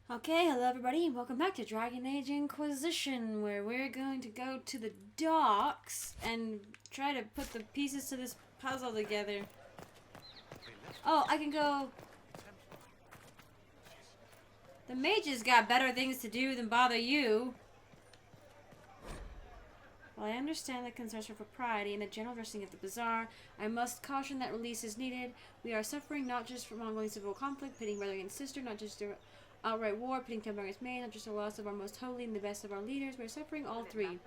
Okay, hello everybody, and welcome back to Dragon Age Inquisition, where we're going to go to the docks and try to put the pieces to this puzzle together. Oh, I can go... The mages got better things to do than bother you. While I understand the concerns for propriety and the general dressing of the bazaar, I must caution that release is needed. We are suffering not just from ongoing civil conflict, pitting brother against sister, not just outright war, pitting Templar against Maid, not just the loss of our most holy and the best of our leaders. We are suffering all three,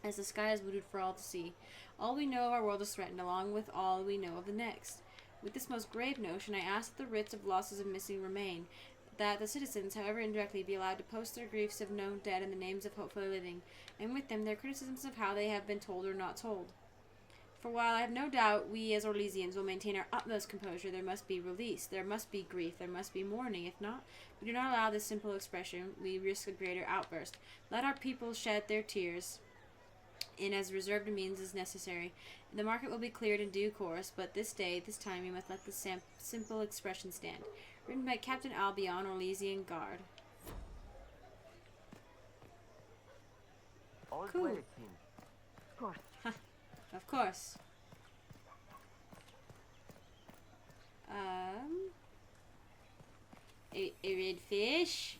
as the sky is voodooed for all to see. All we know of our world is threatened, along with all we know of the next. With this most grave notion, I ask that the writs of losses and missing remain, that the citizens, however indirectly, be allowed to post their griefs of known dead and the names of hopefully living, and with them their criticisms of how they have been told or not told. For while I have no doubt we as Orlesians will maintain our utmost composure, there must be release, there must be grief, there must be mourning. If not, we do not allow this simple expression, we risk a greater outburst. Let our people shed their tears in as reserved a means as necessary. The market will be cleared in due course, but this day, this time, we must let the simple expression stand. Written by Captain Albion, Orlesian Guard. Cool. Of course. Of course. A red fish.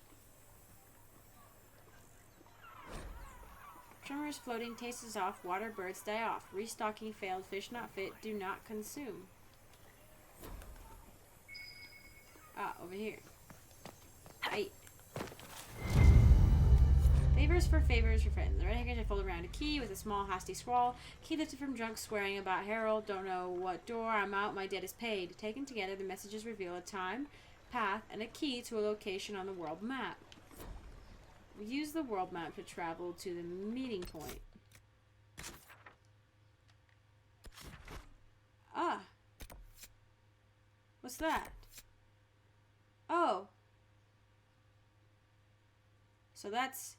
Tremors floating, taste is off, water birds die off. Restocking failed, fish not fit, do not consume. Ah, over here. Right. Favors for friends. The red handkerchief folded around a key with a small hasty scrawl. Key lifted from drunk swearing about Harold. Don't know what door. I'm out. My debt is paid. Taken together, the messages reveal a time, path, and a key to a location on the world map. We use the world map to travel to the meeting point. Ah. What's that? Oh. So that's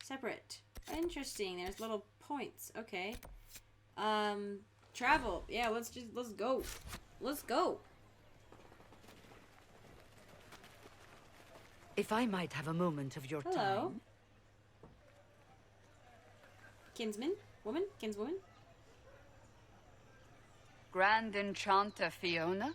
separate. Interesting. There's little points. Okay. Travel. Yeah, let's go. Let's go. If I might have a moment of your Hello. time. Kinsman? Woman? Kinswoman? Grand Enchanter Fiona?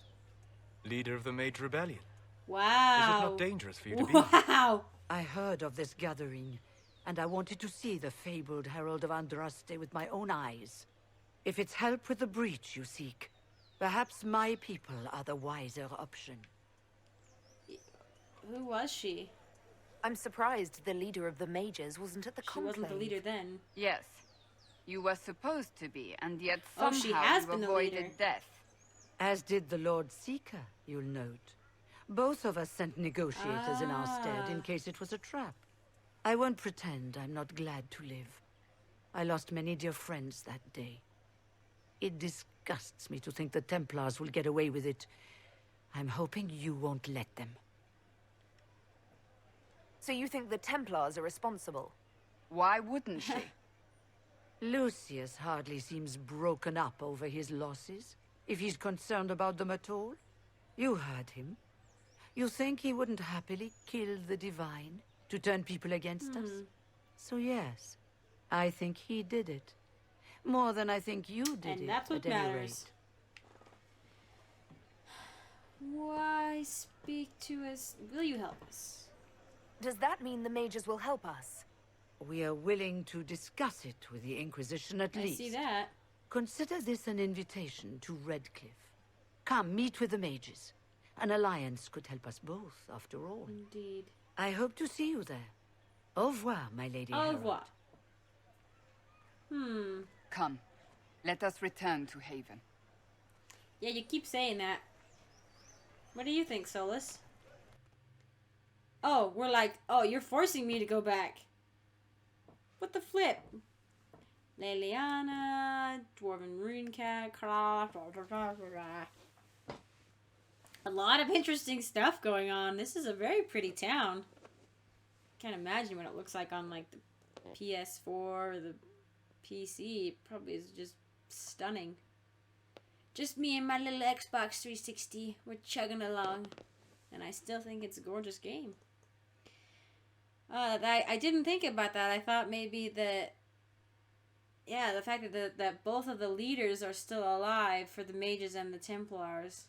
Leader of the Mage Rebellion. Wow. Is it not dangerous for you to be here? Wow. I heard of this gathering, and I wanted to see the fabled Herald of Andraste with my own eyes. If it's help with the breach you seek, perhaps my people are the wiser option. Who was she? I'm surprised the leader of the mages wasn't at the She conclave. wasn't the leader then. Yes. You were supposed to be, and yet Oh, somehow she has you been the avoided leader. death. As did the Lord Seeker, you'll note. Both of us sent negotiators in our stead in case it was a trap. I won't pretend I'm not glad to live. I lost many dear friends that day. It disgusts me to think the Templars will get away with it. I'm hoping you won't let them. So you think the Templars are responsible? Why wouldn't she? Lucius hardly seems broken up over his losses, if he's concerned about them at all. You heard him. You think he wouldn't happily kill the Divine to turn people against us? So yes, I think he did it. More than I think you did it, And that's what at any matters. rate. Why speak to us? Will you help us? Does that mean the mages will help us? We are willing to discuss it with the Inquisition at I least. see that. Consider this an invitation to Redcliffe. Come, meet with the mages. An alliance could help us both, after all. Indeed. I hope to see you there. Au revoir, my lady Au Herald. revoir. Come, let us return to Haven. Yeah, you keep saying that. What do you think, Solus? Oh, we're like, oh, you're forcing me to go back. What the flip? Leliana, Dwarven Rune Cat, a lot of interesting stuff going on. This is a very pretty town. Can't imagine what it looks like on like the PS4 or the PC. It probably is just stunning. Just me and my little Xbox 360. We're chugging along. And I still think it's a gorgeous game. I didn't think about that. I thought maybe that, yeah, the fact that both of the leaders are still alive for the mages and the Templars.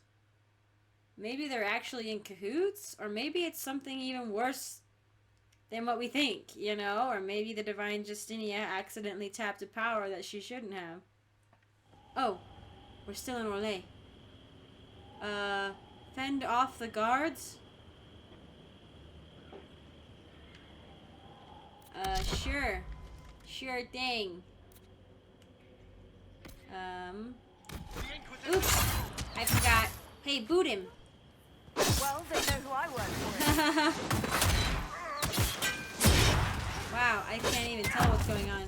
Maybe they're actually in cahoots, or maybe it's something even worse than what we think, you know? Or maybe the Divine Justinia accidentally tapped a power that she shouldn't have. Oh, we're still in Orlais. Fend off the guards? Sure. Sure thing. Oops. I forgot. Hey, boot him. Well, they know who I work for. Wow, I can't even tell what's going on.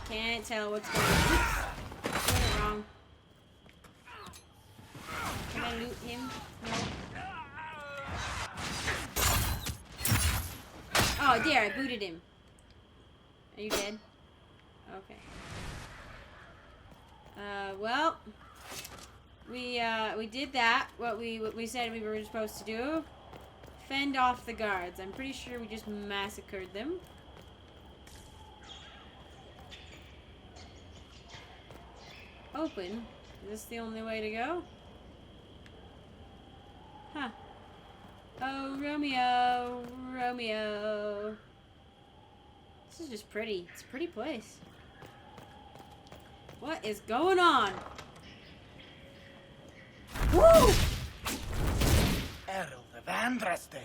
Can't tell what's going on. Oops. Doing it wrong. Can I loot him? No. Oh dear, I booted him. Are you dead? Okay. Well, we did that. What we said we were supposed to do. Fend off the guards. I'm pretty sure we just massacred them. Open. Is this the only way to go? Huh. Oh, Romeo, Romeo. This is just pretty. It's a pretty place. What is going on? Woo! Herald of Andraste.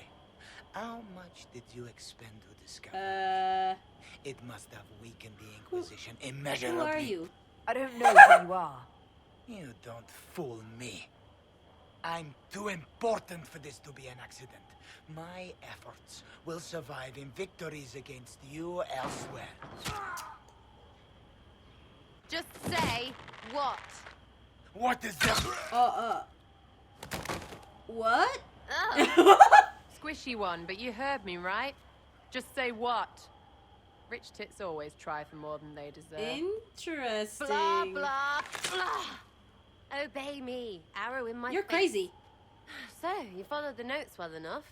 How much did you expend to discover? It must have weakened the Inquisition immeasurably. Who are you? I don't know who you are. You don't fool me. I'm too important for this to be an accident. My efforts will survive in victories against you elsewhere. Just say what? What is this? What? Squishy one, but you heard me, right? Just say what? Rich tits always try for more than they deserve. Interesting. Blah, blah, blah. Obey me. Arrow in my You're face. crazy. So, you followed the notes well enough.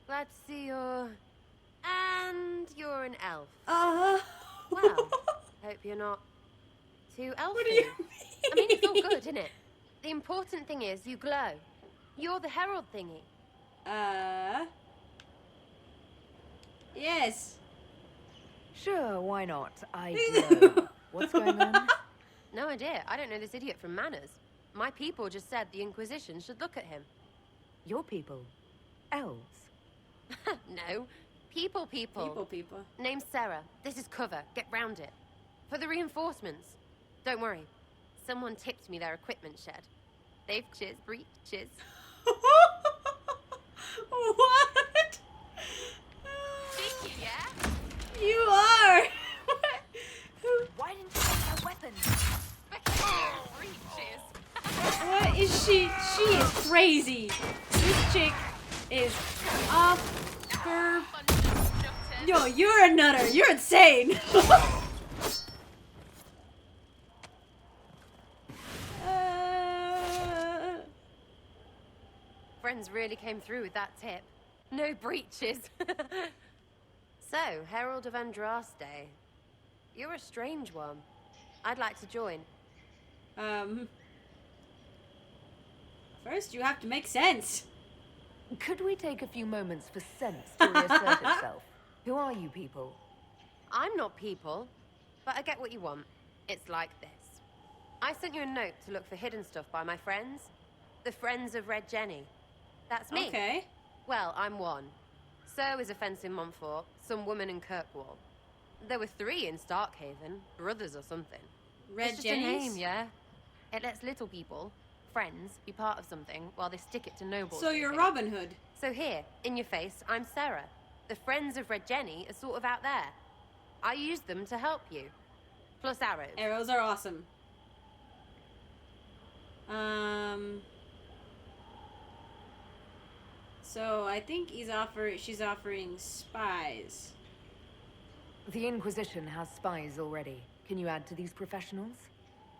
Glad to see you're... And you're an elf. Well, hope you're not too elfy. What do you mean? I mean, it's all good, isn't it? The important thing is you glow. You're the herald thingy. Yes. Sure, why not? I know. What's going on? No idea. I don't know this idiot from Manners. My people just said the Inquisition should look at him. Your people? Elves? No. People. People. Name's Sarah. This is cover. Get round it. For the reinforcements. Don't worry. Someone tipped me their equipment shed. They've breaches. What? Cheeky, yeah? You are. Why didn't you take their weapons? Breaches. What is she? She is crazy. This chick is off her. Yo, you're a nutter. You're insane. Friends really came through with that tip. No breaches. So, Herald of Andraste. You're a strange one. I'd like to join. First you have to make sense. Could we take a few moments for sense to reassert itself? Who are you people? I'm not people, but I get what you want. It's like this. I sent you a note to look for hidden stuff by my friends. The Friends of Red Jenny. That's me. Okay. Well, I'm one. So is a fence in Montfort, some woman in Kirkwall. There were 3 in Starkhaven, brothers or something. Red It's just Jennies? a name, yeah? It lets little people, friends, be part of something while they stick it to nobles. So you're maybe. Robin Hood. So here, in your face, I'm Sarah. The Friends of Red Jenny are sort of out there. I use them to help you. Plus arrows. Arrows are awesome. So I think she's offering spies. The Inquisition has spies already. Can you add to these professionals?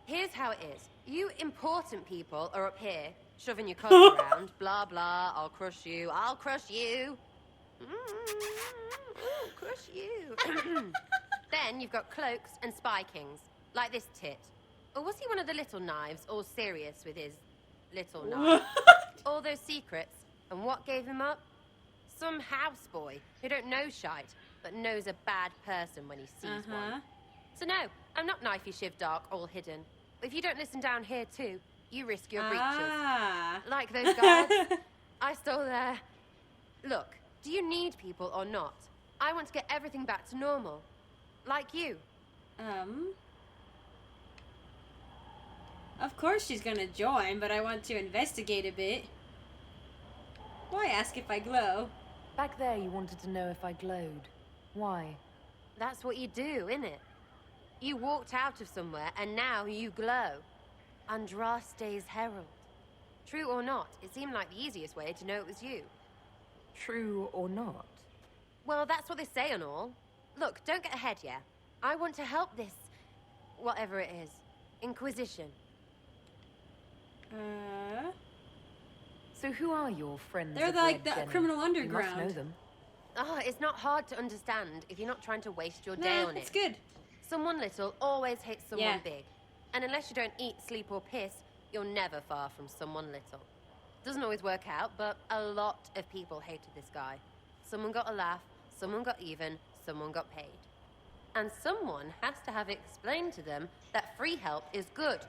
Here's how it is. You important people are up here. shoving your cock around, blah blah, I'll crush you, I'll crush you. I'll crush you. Then you've got cloaks and spy kings, like this tit. Or was he one of the little knives, all serious with his little knife? All those secrets, and what gave him up? Some houseboy who don't know shite, but knows a bad person when he sees one. So no, I'm not knifey shiv dark, all hidden. But if you don't listen down here too, you risk your breeches. Like those guards, I stole their... Look, do you need people or not? I want to get everything back to normal. Like you. Of course she's gonna join, but I want to investigate a bit. Why ask if I glow? Back there you wanted to know if I glowed. Why? That's what you do, innit? You walked out of somewhere, and now you glow. Andraste's herald. True or not, it seemed like the easiest way to know it was you. True or not? Well, that's what they say and all. Look, don't get ahead, yeah? I want to help this... whatever it is. Inquisition. So who are your friends? They're of like Red the Jenny? criminal You underground. must know them. Oh, it's not hard to understand if you're not trying to waste your day on it. It's good. Someone little always hates someone Yeah. big. And unless you don't eat, sleep, or piss, you're never far from someone little. Doesn't always work out, but a lot of people hated this guy. Someone got a laugh, someone got even, someone got paid. And someone has to have explained to them that free help is good.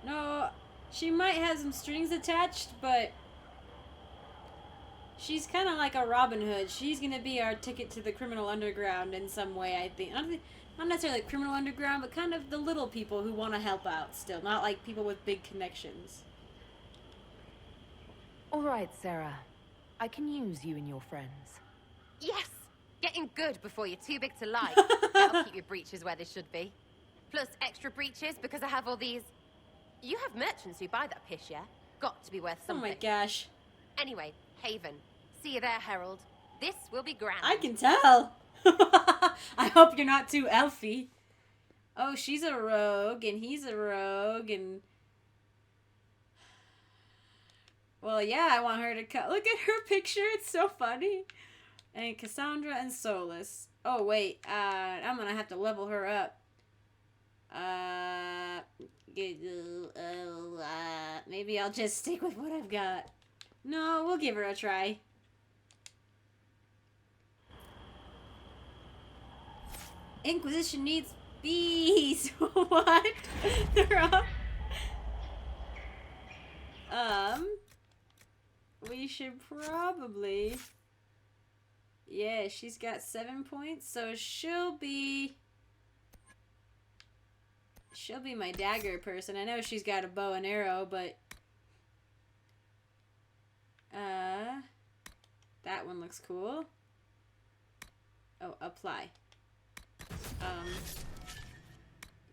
No, she might have some strings attached, but she's kind of like a Robin Hood. She's gonna be our ticket to the criminal underground in some way, I think. Not necessarily like criminal underground, but kind of the little people who want to help out still. Not like people with big connections. All right, Sarah. I can use you and your friends. Yes! Getting good before you're too big to like. That'll keep your breeches where they should be. Plus extra breeches because I have all these... You have merchants who buy that piss, yeah? Got to be worth Oh something. my gosh. Anyway, Haven. See you there, Herald. This will be grand. I can tell. I hope you're not too elfy. Oh, she's a rogue, and he's a rogue, and... Well, yeah, I want her to cut. Look at her picture. It's so funny. And Cassandra and Solus. Oh, wait. I'm going to have to level her up. Maybe I'll just stick with what I've got. No, we'll give her a try. Inquisition needs bees. What? They're up. We should probably... Yeah, she's got 7 points, so she'll be my dagger person. I know she's got a bow and arrow, but... That one looks cool. Oh, apply.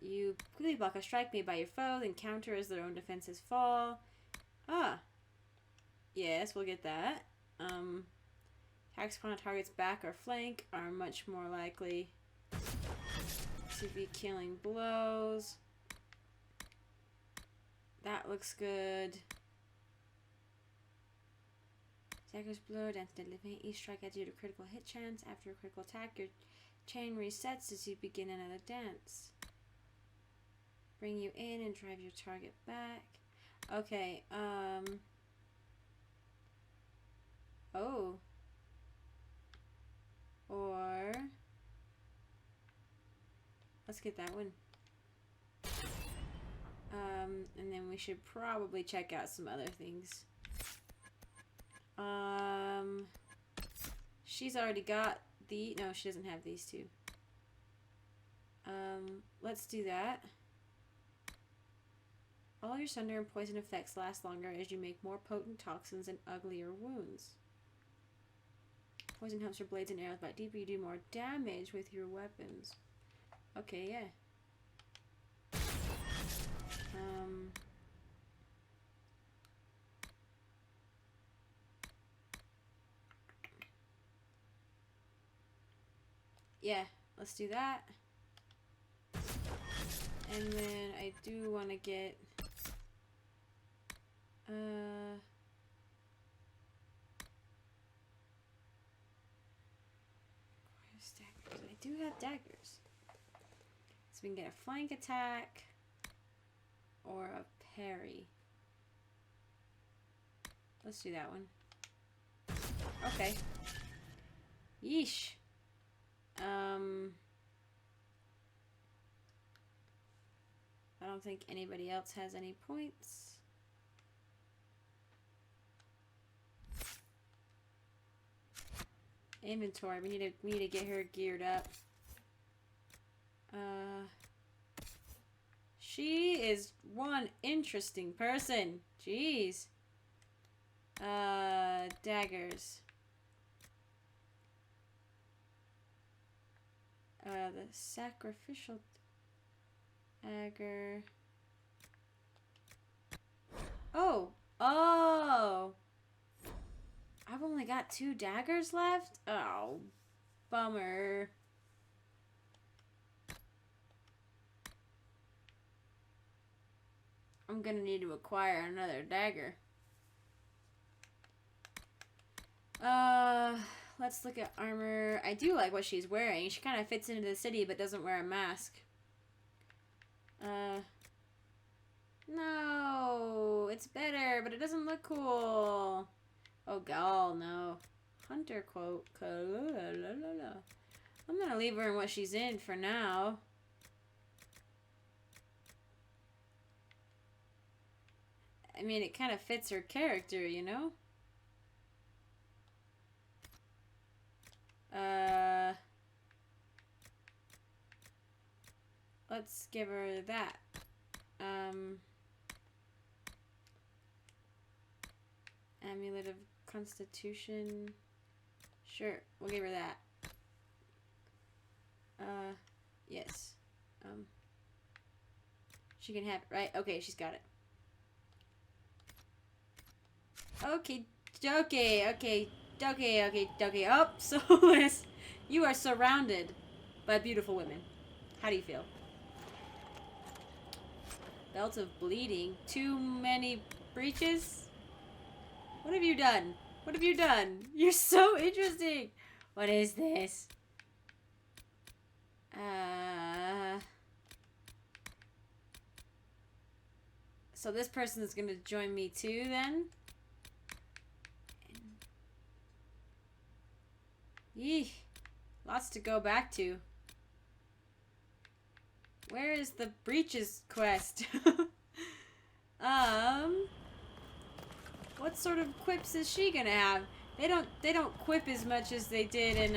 You quickly block a strike made by your foe, then counter as their own defenses fall. Ah. Yes, we'll get that. Attacks upon a target's back or flank are much more likely to be killing blows. That looks good. Attacker's blow, dance deadly pain. Each strike adds you to critical hit chance. After a critical attack, your chain resets as you begin another dance. Bring you in and drive your target back. Okay, oh. Or... Let's get that one. And then we should probably check out some other things. She's already got the... No, she doesn't have these two. Let's do that. All your thunder and poison effects last longer as you make more potent toxins and uglier wounds. Poison helps your blades and arrows bite deeper. You do more damage with your weapons. Okay, yeah. Yeah, let's do that. And then I do want to get... where's daggers? I do have daggers. So we can get a flank attack or a parry. Let's do that one. Okay. Yeesh. I don't think anybody else has any points. Inventory. We need to get her geared up. She is one interesting person. Jeez. Daggers. The sacrificial dagger. Oh! I've only got 2 daggers left? Oh, bummer. I'm gonna need to acquire another dagger. Let's look at armor. I do like what she's wearing. She kind of fits into the city but doesn't wear a mask. No, it's better, but it doesn't look cool. Oh, Gal, no. Hunter quote. I'm gonna leave her in what she's in for now. I mean, it kind of fits her character, you know? Let's give her that. Amulet of Constitution. Sure, we'll give her that. Yes. She can have it, right? Okay, she's got it. Okay. Oh, Solus, you are surrounded by beautiful women. How do you feel? Belt of bleeding. Too many breaches? What have you done? What have you done? You're so interesting. What is this? So this person is going to join me too then? Eeh. Lots to go back to. Where is the breaches quest? What sort of quips is she gonna have? They don't quip as much as they did in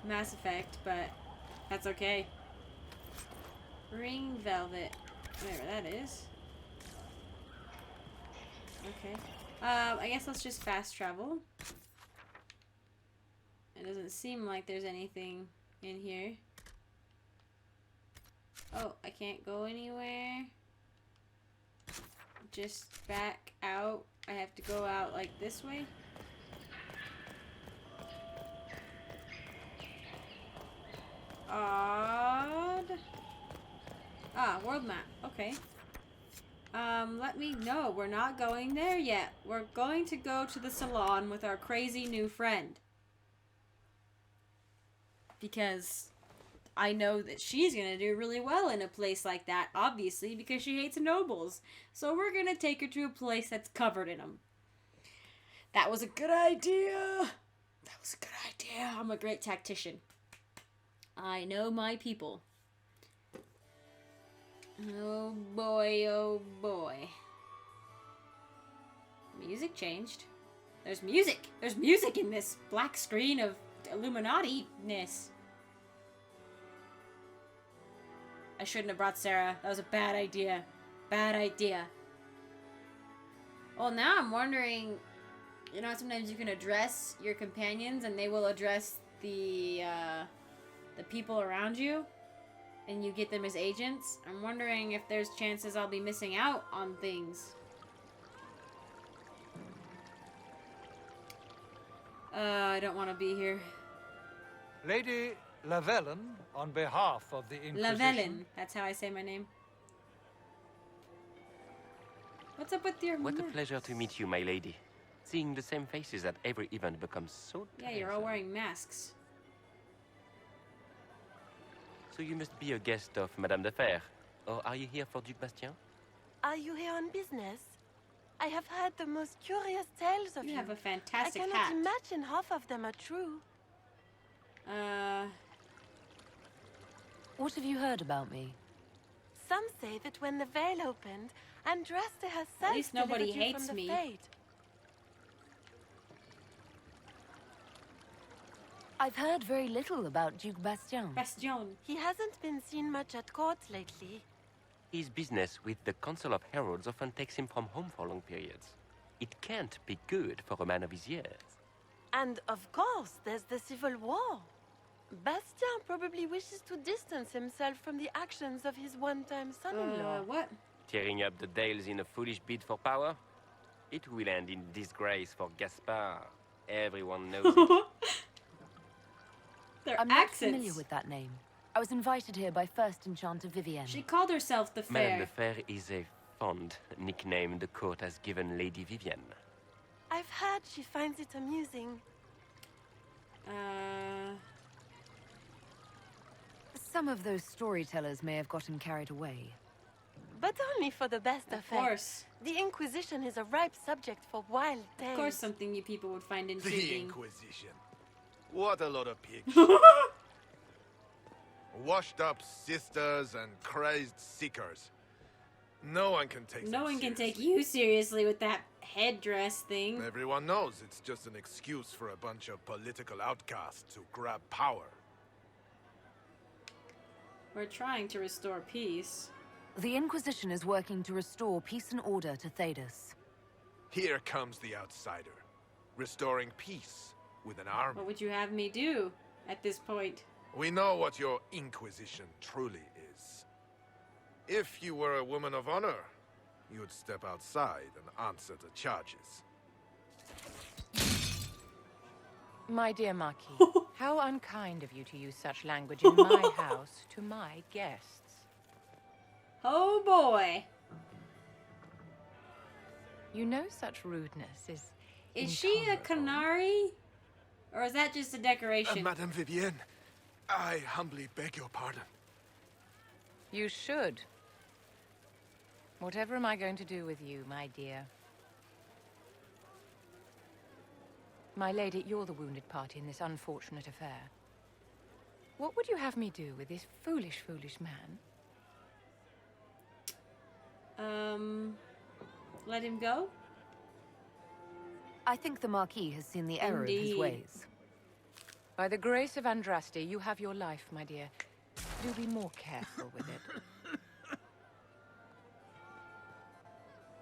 Mass Effect, but that's okay. Ring velvet. Whatever that is. Okay. I guess let's just fast travel. It doesn't seem like there's anything in here. Oh, I can't go anywhere. Just back out. I have to go out like this way. Odd. Ah, world map. Okay. Let me know. We're not going there yet. We're going to go to the salon with our crazy new friend. Because I know that she's going to do really well in a place like that, obviously, because she hates nobles. So we're going to take her to a place that's covered in them. That was a good idea. That was a good idea. I'm a great tactician. I know my people. Oh boy, oh boy. Music changed. There's music! There's music in this black screen of Illuminati-ness. I shouldn't have brought Sarah. That was a bad idea. Bad idea. Well, now I'm wondering, you know, sometimes you can address your companions and they will address the people around you. And you get them as agents. I'm wondering if there's chances I'll be missing out on things. I don't want to be here. Lady Lavellen, on behalf of the Inquisition. Lavellen. That's how I say my name. What's up with your What a mask? pleasure to meet you, my lady. Seeing the same faces at every event becomes so Yeah, you're all tiresome. wearing masks. So you must be a guest of Madame de Fer. Or are you here for Duc Bastien? Are you here on business? I have heard the most curious tales of you. You have a I fantastic cannot hat. imagine half of them are true. What have you heard about me? Some say that when the veil opened, Andraste herself least nobody delivered you hates from the me. Fade. I've heard very little about Duke Bastien. Bastion. He hasn't been seen much at court lately. His business with the Council of Heralds often takes him from home for long periods. It can't be good for a man of his years. And of course, there's the civil war. Bastien probably wishes to distance himself from the actions of his one-time son-in-law. What? Tearing up the Dales in a foolish bid for power? It will end in disgrace for Gaspard. Everyone knows it. Their I'm not accents. familiar with that name. I was invited here by First Enchanter Vivienne. She called herself the Madame de Fair. Fer is a fond nickname the court has given Lady Vivienne. I've heard she finds it amusing. Some of those storytellers may have gotten carried away. But only for the best Of effect. course. The Inquisition is a ripe subject for wild tales. Of course, something you people would find The intriguing. Inquisition. What a lot of pigs. Washed up sisters and crazed seekers. No one can take No them one can take seriously. you seriously with that headdress thing. Everyone knows it's just an excuse for a bunch of political outcasts to grab power. We're trying to restore peace. The Inquisition is working to restore peace and order to Thedas. Here comes the outsider, restoring peace with an army. What would you have me do at this point? We know what your Inquisition truly is. If you were a woman of honor, you'd step outside and answer the charges. My dear Marquis, how unkind of you to use such language in my house to my guests. Oh boy. You know such rudeness is Is she a canary? Or is that just a decoration? Madame Vivienne, I humbly beg your pardon. You should. Whatever am I going to do with you, my dear? My lady, you're the wounded party in this unfortunate affair. What would you have me do with this foolish, foolish man? Let him go? I think the Marquis has seen the error of his Indeed. ways. By the grace of Andraste, you have your life, my dear. Do be more careful with it.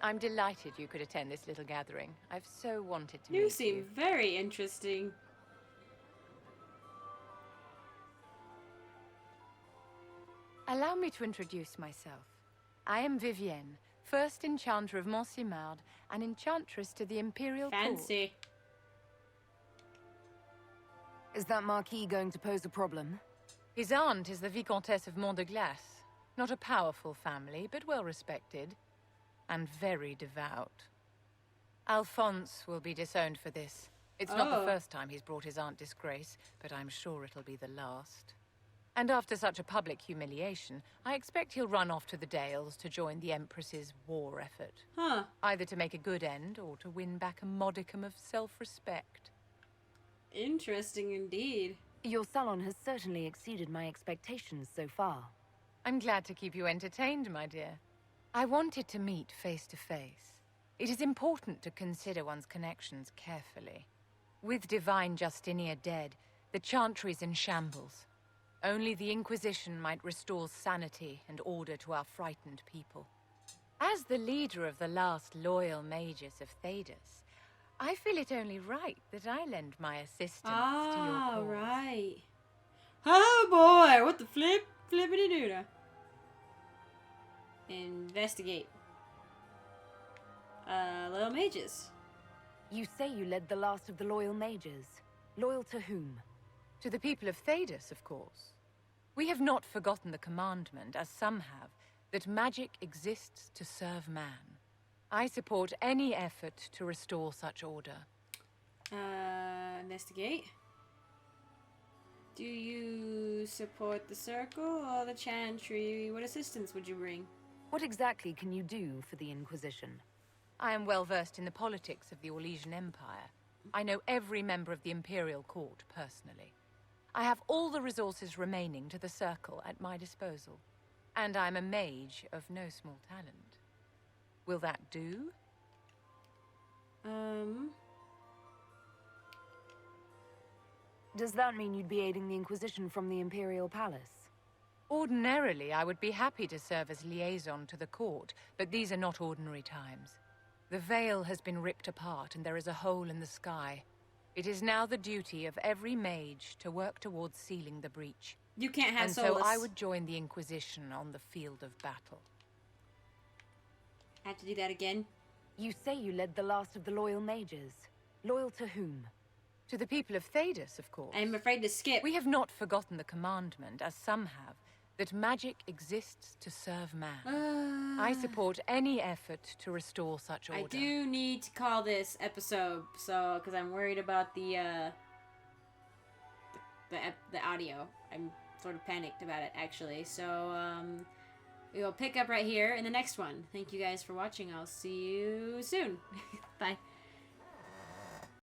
I'm delighted you could attend this little gathering. I've so wanted to You meet seem you. very interesting. Allow me to introduce myself. I am Vivienne, first enchanter of Montsimard, and enchantress to the Imperial Court. Fancy. Is that Marquis going to pose a problem? His aunt is the Vicomtesse of Mont de Glace. Not a powerful family, but well respected. And very devout. Alphonse will be disowned for this. It's not Oh. the first time he's brought his aunt disgrace, but I'm sure it'll be the last. And after such a public humiliation, I expect he'll run off to the Dales to join the Empress's war effort. Huh. Either to make a good end, or to win back a modicum of self-respect. Interesting indeed. Your salon has certainly exceeded my expectations so far. I'm glad to keep you entertained, my dear. I wanted to meet face to face. It is important to consider one's connections carefully. With Divine Justinia dead, the Chantry's in shambles. Only the Inquisition might restore sanity and order to our frightened people. As the leader of the last loyal mages of Thedas, I feel it only right that I lend my assistance to your Ah, cause. right. Oh boy, what the flippity doodah. Investigate. Loyal mages. You say you led the last of the loyal mages. Loyal to whom? To the people of Thedas, of course. We have not forgotten the commandment, as some have, that magic exists to serve man. I support any effort to restore such order. Investigate. Do you support the Circle or the Chantry? What assistance would you bring? What exactly can you do for the Inquisition? I am well versed in the politics of the Orlesian Empire. I know every member of the Imperial Court personally. I have all the resources remaining to the Circle at my disposal. And I'm a mage of no small talent. Will that do? Does that mean you'd be aiding the Inquisition from the Imperial Palace? Ordinarily, I would be happy to serve as liaison to the court, but these are not ordinary times. The veil has been ripped apart and there is a hole in the sky. It is now the duty of every mage to work towards sealing the breach. You can't have and Solus. so I would join the Inquisition on the field of battle. I have to do that again? You say you led the last of the loyal mages. Loyal to whom? To the people of Thedas, of course. I'm afraid to skip. We have not forgotten the commandment, as some have, that magic exists to serve man. I support any effort to restore such order. I do need to call this episode, so because I'm worried about the audio. I'm sort of panicked about it, actually. So we will pick up right here in the next one. Thank you guys for watching. I'll see you soon. Bye.